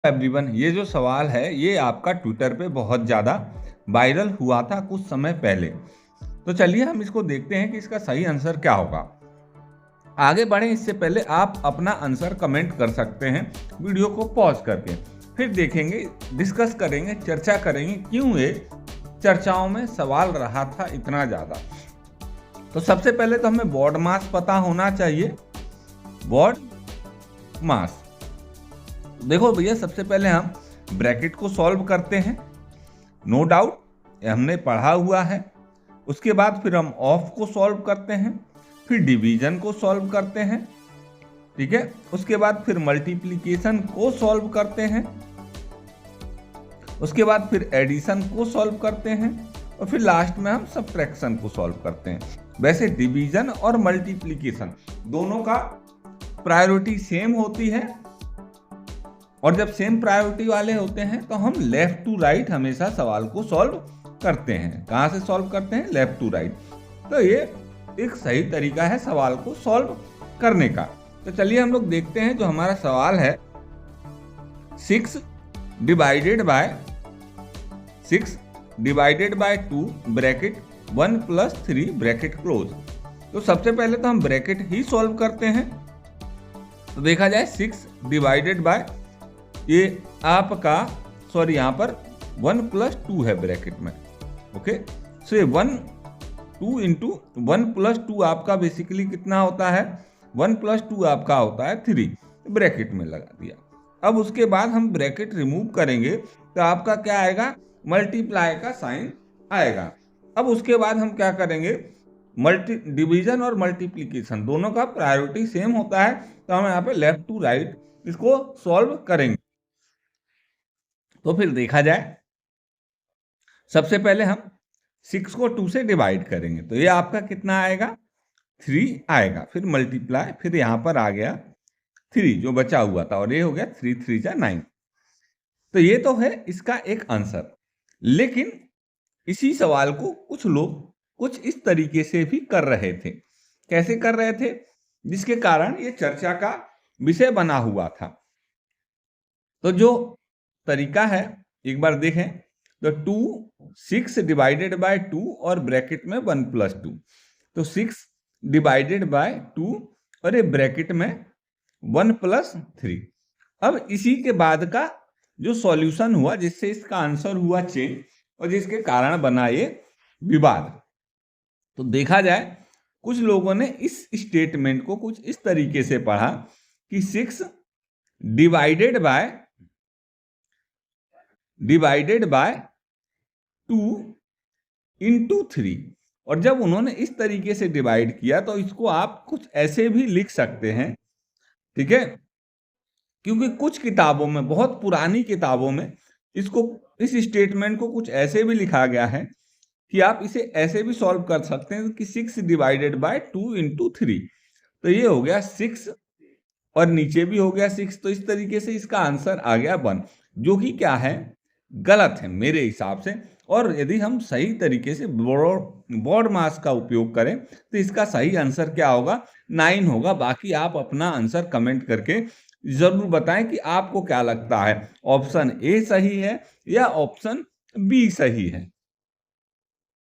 Everyone, ये जो सवाल है ये आपका ट्विटर पे बहुत ज़्यादा वायरल हुआ था कुछ समय पहले। तो चलिए हम इसको देखते हैं कि इसका सही आंसर क्या होगा। आगे बढ़ें इससे पहले आप अपना आंसर कमेंट कर सकते हैं वीडियो को पॉज करके। फिर देखेंगे, डिस्कस करेंगे, चर्चा करेंगे क्यों ये चर्चाओं में सवाल रहा था इतना ज़्यादा। तो सबसे पहले तो हमें बॉड मास पता होना चाहिए। बॉड मास, देखो भैया, सबसे पहले हम ब्रैकेट को सॉल्व करते हैं, नो डाउट हमने पढ़ा हुआ है। उसके बाद फिर हम ऑफ को सॉल्व करते हैं, फिर डिवीजन को सॉल्व करते हैं, ठीक है। उसके बाद फिर मल्टीप्लिकेशन को सॉल्व करते हैं, उसके बाद फिर एडिशन को सॉल्व करते हैं, और फिर लास्ट में हम सब्ट्रैक्शन को सॉल्व करते हैं। वैसे डिवीजन और मल्टीप्लिकेशन दोनों का प्रायोरिटी सेम होती है, और जब सेम प्रायोरिटी वाले होते हैं तो हम लेफ्ट टू राइट हमेशा सवाल को सॉल्व करते हैं। कहाँ से सॉल्व करते हैं? Left to right. तो ये एक सही तरीका है सवाल को सॉल्व करने का। तो चलिए हम लोग देखते हैं जो हमारा सवाल है, 6 divided by 2 bracket 1 + 3 bracket close. तो सबसे पहले तो हम ब्रैकेट ही सॉल्व करते हैं। तो देखा जाए 6 डिवाइडेड बाय, ये आपका यहाँ पर 1 + 2 है ब्रैकेट में, ओके। सो ये 2 इंटू 1 + 2 आपका बेसिकली कितना होता है? 1 + 2 आपका होता है 3, ब्रैकेट में लगा दिया। अब उसके बाद हम ब्रैकेट रिमूव करेंगे तो आपका क्या आएगा? मल्टीप्लाई का साइन आएगा। अब उसके बाद हम क्या करेंगे? डिवीजन और मल्टीप्लिकेशन दोनों का प्रायोरिटी सेम होता है, तो हम यहाँ पे लेफ्ट टू राइट इसको सॉल्व करेंगे। तो फिर देखा जाए, सबसे पहले हम 6 को 2 से डिवाइड करेंगे, तो ये आपका कितना आएगा? 3 आएगा। फिर मल्टीप्लाई, फिर यहाँ पर आ गया 3 जो बचा हुआ था, और ये हो गया 3 × 3 = 9। तो ये तो है इसका एक आंसर। लेकिन इसी सवाल को कुछ लोग कुछ इस तरीके से भी कर रहे थे। कैसे कर रहे थे? जिसके कारण ये चर्चा का विषय बना हुआ था। तो जो तरीका है एक बार देखें, तो 6 डिवाइडेड बाय 2 और ब्रैकेट में 1 + 2, तो 6 डिवाइडेड बाय 2 और ये ब्रैकेट में 1 + 3। अब इसी के बाद का जो सॉल्यूशन हुआ, जिससे इसका आंसर हुआ चेंज, और जिसके कारण बना ये विवाद। तो देखा जाए, कुछ लोगों ने इस स्टेटमेंट को कुछ इस तरीके से पढ़ा कि 6 डिवाइडेड बाय 2 इंटू 3, और जब उन्होंने इस तरीके से डिवाइड किया तो इसको आप कुछ ऐसे भी लिख सकते हैं, ठीक है। क्योंकि कुछ किताबों में, बहुत पुरानी किताबों में, इस स्टेटमेंट को कुछ ऐसे भी लिखा गया है कि आप इसे ऐसे भी सॉल्व कर सकते हैं कि 6 डिवाइडेड बाय 2 इंटू 3। तो ये हो गया 6 और नीचे भी हो गया 6, तो इस तरीके से इसका आंसर आ गया 1, जो कि क्या है? गलत है मेरे हिसाब से। और यदि हम सही तरीके से बॉड मास का उपयोग करें तो इसका सही आंसर क्या होगा? 9 होगा। बाकी आप अपना आंसर कमेंट करके जरूर बताएं कि आपको क्या लगता है, ऑप्शन ए सही है या ऑप्शन बी सही है।